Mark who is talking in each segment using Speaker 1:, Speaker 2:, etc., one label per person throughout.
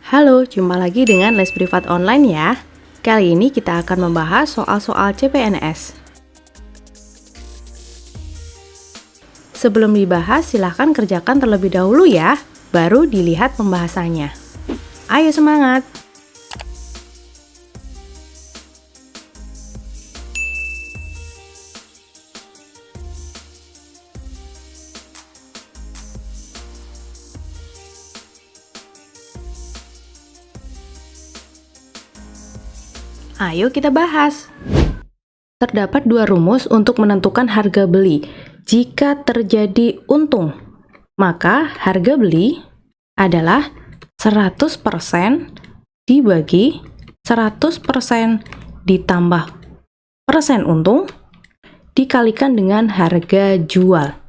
Speaker 1: Halo, jumpa lagi dengan Les Privat Online ya. Kali ini kita akan membahas soal-soal CPNS. Sebelum dibahas, silahkan kerjakan terlebih dahulu ya, baru dilihat pembahasannya. Ayo semangat! Ayo kita bahas. Terdapat dua rumus untuk menentukan harga beli. Jika terjadi untung, maka harga beli adalah 100% dibagi 100% ditambah persen untung dikalikan dengan harga jual.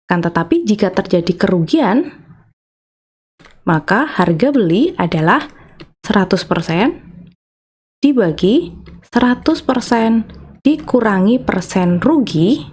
Speaker 1: Kan tetapi jika terjadi kerugian, maka harga beli adalah 100% dibagi 100% dikurangi persen rugi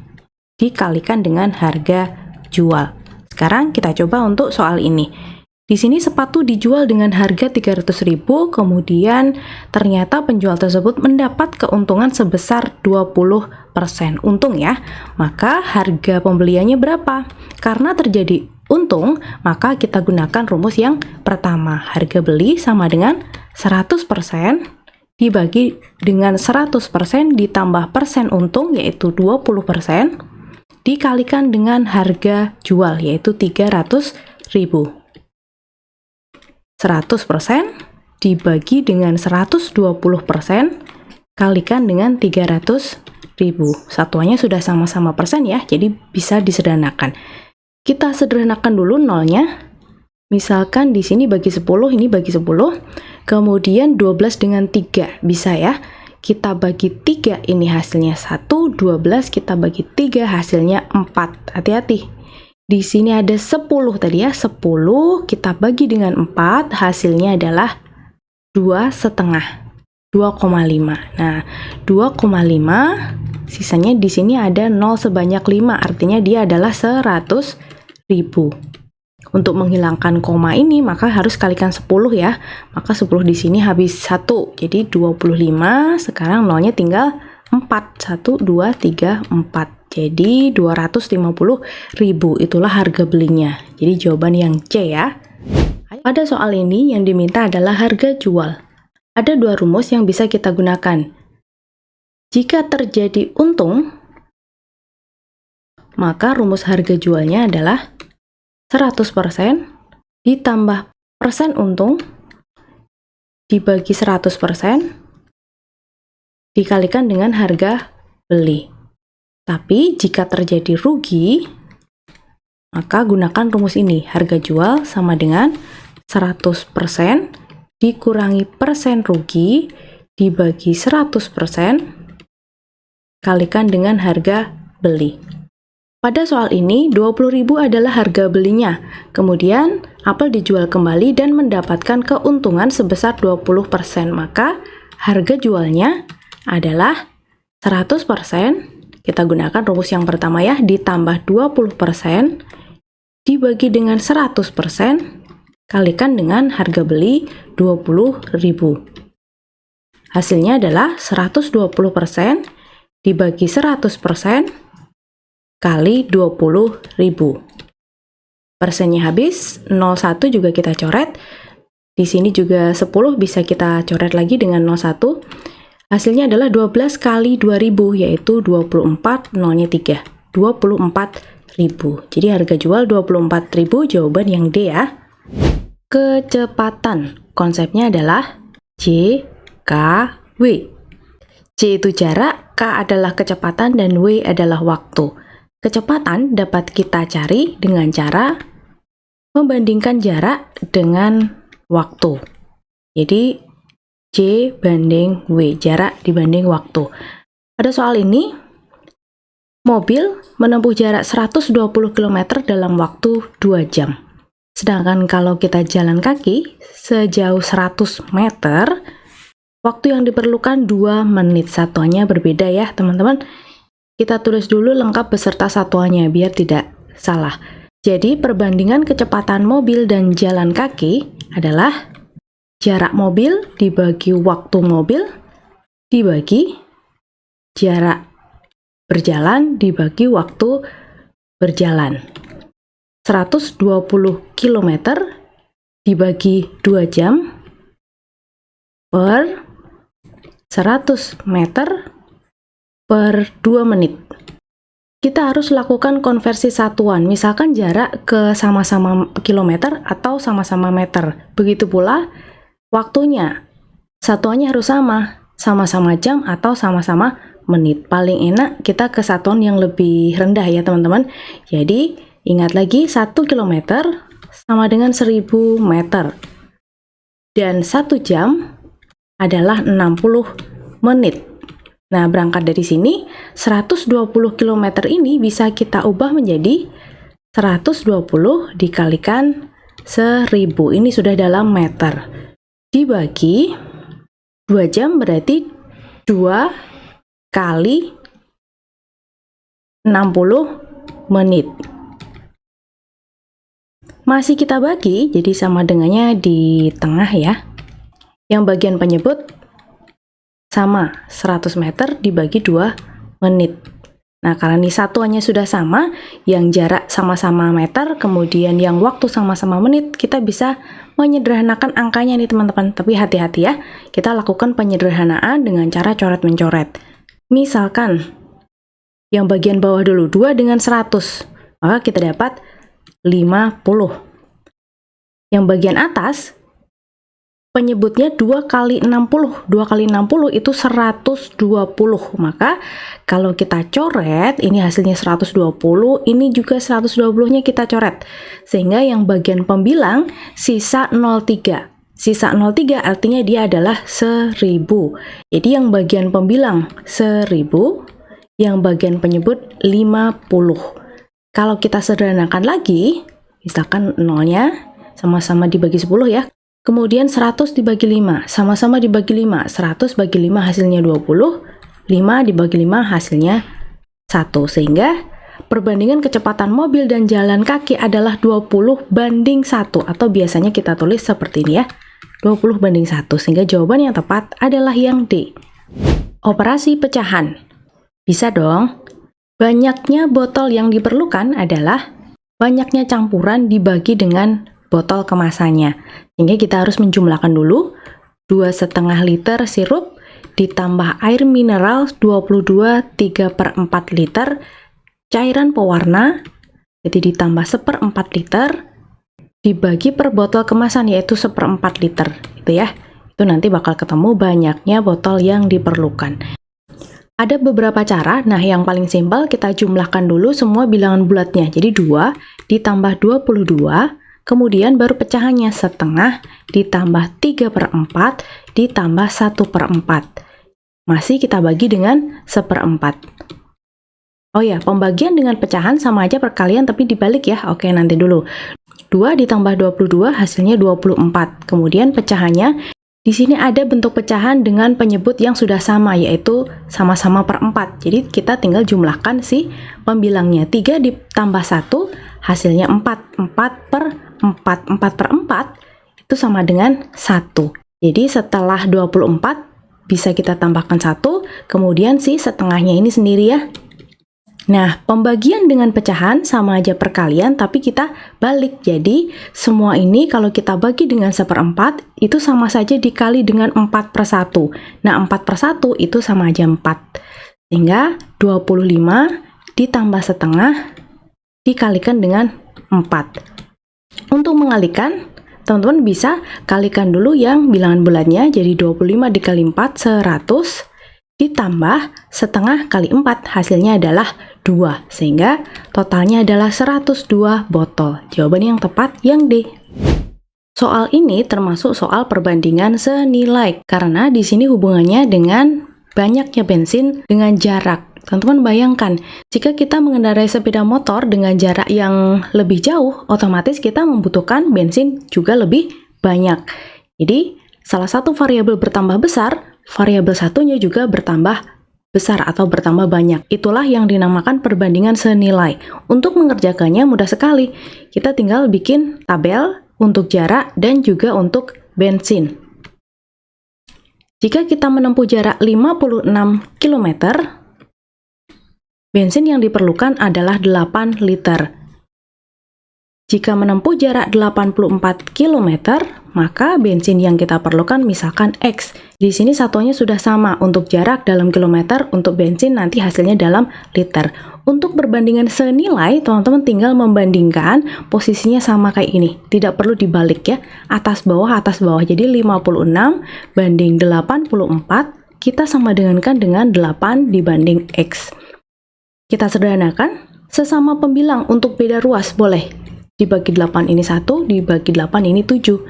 Speaker 1: dikalikan dengan harga jual. Sekarang kita coba untuk soal ini. Di sini sepatu dijual dengan harga 300.000, kemudian ternyata penjual tersebut mendapat keuntungan sebesar 20% untung ya. Maka harga pembeliannya berapa? Karena terjadi untung, maka kita gunakan rumus yang pertama. Harga beli sama dengan 100% dibagi dengan 100% ditambah persen untung yaitu 20% dikalikan dengan harga jual yaitu 300.000. 100% dibagi dengan 120% kalikan dengan 300.000. Satuannya sudah sama-sama persen ya, jadi bisa disederhanakan. Kita sederhanakan dulu nolnya. Misalkan di sini bagi 10, ini bagi 10, kemudian 12 dengan 3, bisa ya. Kita bagi 3, ini hasilnya 1, 12 kita bagi 3, hasilnya 4. Hati-hati. Di sini ada 10 tadi ya, 10 kita bagi dengan 4, hasilnya adalah 2,5. 2,5. Nah, 2,5 sisanya di sini ada 0 sebanyak 5, artinya dia adalah 100.000. Untuk menghilangkan koma ini maka harus kalikan 10 ya. Maka 10 di sini habis 1. Jadi 25, sekarang nolnya tinggal 4. 1 2 3 4. Jadi 250.000 itulah harga belinya. Jadi jawaban yang C ya. Pada soal ini yang diminta adalah harga jual. Ada dua rumus yang bisa kita gunakan. Jika terjadi untung, maka rumus harga jualnya adalah 100% ditambah persen untung dibagi 100% dikalikan dengan harga beli. Tapi jika terjadi rugi, maka gunakan rumus ini. Harga jual sama dengan 100% dikurangi persen rugi dibagi 100% kalikan dengan harga beli. Pada soal ini, 20.000 adalah harga belinya. Kemudian, apel dijual kembali dan mendapatkan keuntungan sebesar 20%. Maka, harga jualnya adalah 100%. Kita gunakan rumus yang pertama ya, ditambah 20% dibagi dengan 100% kalikan dengan harga beli 20.000. Hasilnya adalah 120% dibagi 100% kali 20.000. Persennya habis, 01 juga kita coret. Di sini juga 10 bisa kita coret lagi dengan 01. Hasilnya adalah 12 kali 2000 yaitu 24, nolnya 3. 24.000. Jadi harga jual 24.000, jawaban yang D ya. Kecepatan. Konsepnya adalah J, K, W. J itu jarak, K adalah kecepatan, dan W adalah waktu. Kecepatan dapat kita cari dengan cara membandingkan jarak dengan waktu. Jadi, J banding W, jarak dibanding waktu. Pada soal ini, mobil menempuh jarak 120 km dalam waktu 2 jam. Sedangkan kalau kita jalan kaki sejauh 100 meter, waktu yang diperlukan 2 menit. Satuannya berbeda ya, teman-teman. Kita tulis dulu lengkap beserta satuannya biar tidak salah. Jadi perbandingan kecepatan mobil dan jalan kaki adalah jarak mobil dibagi waktu mobil dibagi jarak berjalan dibagi waktu berjalan. 120 km dibagi 2 jam per 100 meter per 2 menit. Kita harus lakukan konversi satuan, misalkan jarak ke sama-sama kilometer atau sama-sama meter. Begitu pula waktunya, satuannya harus sama, sama-sama jam atau sama-sama menit. Paling enak kita ke satuan yang lebih rendah ya teman-teman. Jadi ingat lagi 1 km sama dengan 1000 meter. Dan 1 jam adalah 60 menit. Nah, berangkat dari sini, 120 km ini bisa kita ubah menjadi 120 dikalikan 1000. Ini sudah dalam meter. Dibagi 2 jam berarti 2 kali 60 menit. Masih kita bagi, jadi sama dengannya di tengah ya. Yang bagian penyebut sama, 100 meter dibagi 2 menit. Nah, karena ini satuannya sudah sama, yang jarak sama-sama meter, kemudian yang waktu sama-sama menit, kita bisa menyederhanakan angkanya nih teman-teman. Tapi hati-hati ya, kita lakukan penyederhanaan dengan cara coret-mencoret. Misalkan, yang bagian bawah dulu, 2 dengan 100, maka kita dapat 50. Yang bagian atas, penyebutnya 2 kali 60. 2 kali 60 itu 120. Maka kalau kita coret, ini hasilnya 120, ini juga 120-nya kita coret. Sehingga yang bagian pembilang sisa 03. Sisa 03 artinya dia adalah 1000. Jadi yang bagian pembilang 1000, yang bagian penyebut 50. Kalau kita sederhanakan lagi, misalkan nolnya sama-sama dibagi 10 ya. Kemudian 100 dibagi 5, sama-sama dibagi 5, 100 bagi 5 hasilnya 20, 5 dibagi 5 hasilnya 1. Sehingga perbandingan kecepatan mobil dan jalan kaki adalah 20 banding 1, atau biasanya kita tulis seperti ini ya, 20 banding 1, sehingga jawaban yang tepat adalah yang D. Operasi pecahan. Bisa dong. Banyaknya botol yang diperlukan adalah banyaknya campuran dibagi dengan botol kemasannya. Sehingga kita harus menjumlahkan dulu 2,5 liter sirup ditambah air mineral 22 3/4 liter, cairan pewarna jadi ditambah 1/4 liter dibagi per botol kemasan yaitu 1/4 liter itu ya. Itu nanti bakal ketemu banyaknya botol yang diperlukan. Ada beberapa cara. Nah, yang paling simpel kita jumlahkan dulu semua bilangan bulatnya. Jadi 2 ditambah 22, kemudian baru pecahannya setengah ditambah 3/4 ditambah 1/4. Masih kita bagi dengan 1/4. Oh ya, pembagian dengan pecahan sama aja perkalian tapi dibalik ya. Oke, nanti dulu. 2 ditambah 22 hasilnya 24. Kemudian pecahannya, di sini ada bentuk pecahan dengan penyebut yang sudah sama, yaitu sama-sama per 4. Jadi kita tinggal jumlahkan si pembilangnya. 3 ditambah 1 hasilnya 4. 4/4 itu sama dengan 1. Jadi setelah 24 bisa kita tambahkan 1, kemudian si setengahnya ini sendiri ya. Nah, pembagian dengan pecahan sama aja perkalian, tapi kita balik. Jadi semua ini kalau kita bagi dengan 1/4 itu sama saja dikali dengan 4/1. Nah, 4/1 itu sama aja 4. Sehingga 25 ditambah setengah dikalikan dengan 4. Untuk mengalikan, teman-teman bisa kalikan dulu yang bilangan bulatnya. Jadi 25 dikali 4, 100, ditambah setengah kali 4, hasilnya adalah 2. Sehingga totalnya adalah 102 botol. Jawaban yang tepat yang D. Soal ini termasuk soal perbandingan senilai, karena di sini hubungannya dengan banyaknya bensin dengan jarak. Teman-teman bayangkan, jika kita mengendarai sepeda motor dengan jarak yang lebih jauh, otomatis kita membutuhkan bensin juga lebih banyak. Jadi, salah satu variabel bertambah besar, variabel satunya juga bertambah besar atau bertambah banyak. Itulah yang dinamakan perbandingan senilai. Untuk mengerjakannya mudah sekali. Kita tinggal bikin tabel untuk jarak dan juga untuk bensin. Jika kita menempuh jarak 56 km, bensin yang diperlukan adalah 8 liter. Jika menempuh jarak 84 km, maka bensin yang kita perlukan misalkan X. Di sini satuannya sudah sama untuk jarak dalam kilometer, untuk bensin nanti hasilnya dalam liter. Untuk perbandingan senilai, teman-teman tinggal membandingkan posisinya sama kayak ini. Tidak perlu dibalik ya, atas bawah. Jadi 56 banding 84, kita sama dengankan dengan 8 dibanding X. Kita sederhanakan, sesama pembilang untuk beda ruas boleh. Dibagi 8 ini 1, dibagi 8 ini 7.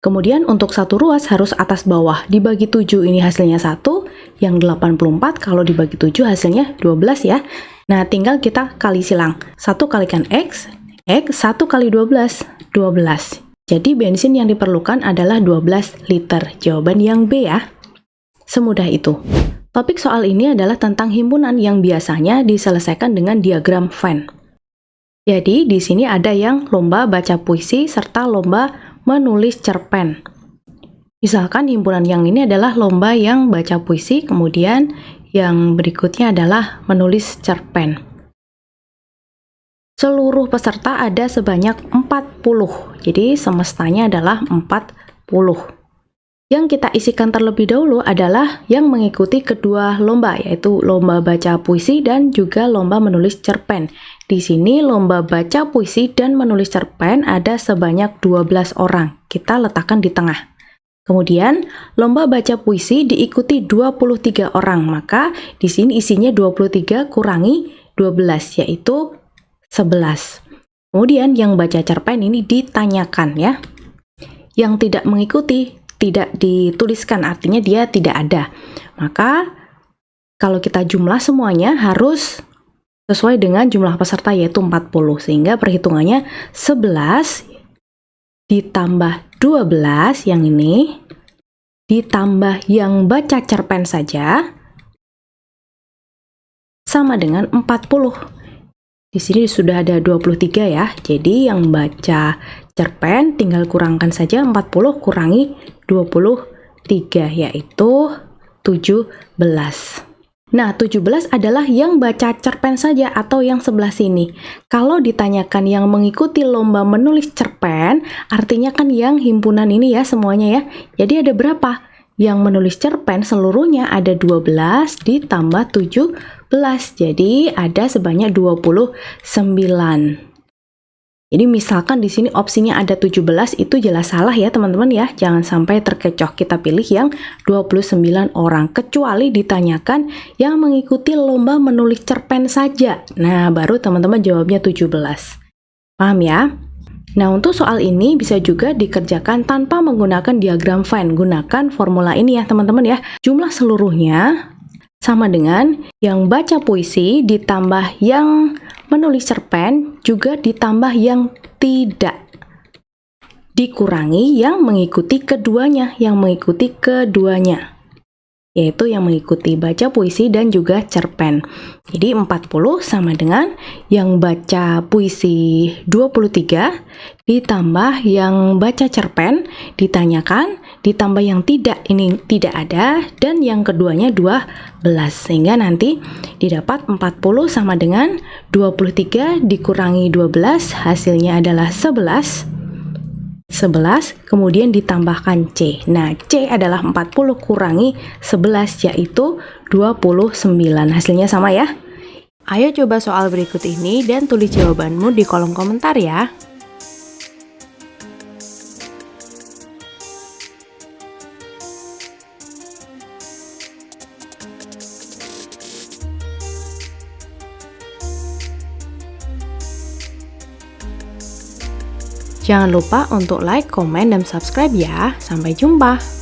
Speaker 1: Kemudian untuk satu ruas harus atas bawah. Dibagi 7 ini hasilnya 1, yang 84 kalau dibagi 7 hasilnya 12 ya. Nah, tinggal kita kali silang. 1 kalikan X 1 kali 12, 12. Jadi bensin yang diperlukan adalah 12 liter. Jawaban yang B ya. Semudah itu. Topik soal ini adalah tentang himpunan yang biasanya diselesaikan dengan diagram Venn. Jadi, di sini ada yang lomba baca puisi serta lomba menulis cerpen. Misalkan himpunan yang ini adalah lomba yang baca puisi, kemudian yang berikutnya adalah menulis cerpen. Seluruh peserta ada sebanyak 40, jadi semestanya adalah 40. Yang kita isikan terlebih dahulu adalah yang mengikuti kedua lomba, yaitu lomba baca puisi dan juga lomba menulis cerpen. Di sini lomba baca puisi dan menulis cerpen ada sebanyak 12 orang. Kita letakkan di tengah. Kemudian, lomba baca puisi diikuti 23 orang, maka di sini isinya 23 kurangi 12, yaitu 11. Kemudian, yang baca cerpen ini ditanyakan ya. Yang tidak mengikuti tidak dituliskan, artinya dia tidak ada. Maka kalau kita jumlah semuanya harus sesuai dengan jumlah peserta, yaitu 40, sehingga perhitungannya 11 ditambah 12 yang ini ditambah yang baca cerpen saja sama dengan 40. Di sini sudah ada 23 ya, jadi yang baca cerpen tinggal kurangkan saja 40 kurangi 23, yaitu 17. Nah, 17 adalah yang baca cerpen saja atau yang sebelah sini. Kalau ditanyakan yang mengikuti lomba menulis cerpen, artinya kan yang himpunan ini ya semuanya ya. Jadi ada berapa? Yang menulis cerpen seluruhnya ada 12 ditambah 17. Jadi ada sebanyak 29. Jadi misalkan di sini opsinya ada 17, itu jelas salah ya teman-teman ya. Jangan sampai terkecoh, kita pilih yang 29 orang. Kecuali ditanyakan yang mengikuti lomba menulis cerpen saja. Nah, baru teman-teman jawabnya 17. Paham ya? Nah, untuk soal ini bisa juga dikerjakan tanpa menggunakan diagram Venn. Gunakan formula ini ya teman-teman ya. Jumlah seluruhnya sama dengan yang baca puisi ditambah yang menulis cerpen juga ditambah yang tidak dikurangi yang mengikuti keduanya, yaitu yang mengikuti baca puisi dan juga cerpen. Jadi 40 sama dengan yang baca puisi 23 ditambah yang baca cerpen ditanyakan ditambah yang tidak, ini tidak ada, dan yang keduanya 12, sehingga nanti didapat 40 sama dengan 23 dikurangi 12, hasilnya adalah 11, kemudian ditambahkan C. Nah, C adalah 40 kurangi 11, yaitu 29. Hasilnya sama ya. Ayo coba soal berikut ini dan tulis jawabanmu di kolom komentar ya. Jangan lupa untuk like, komen, dan subscribe ya. Sampai jumpa!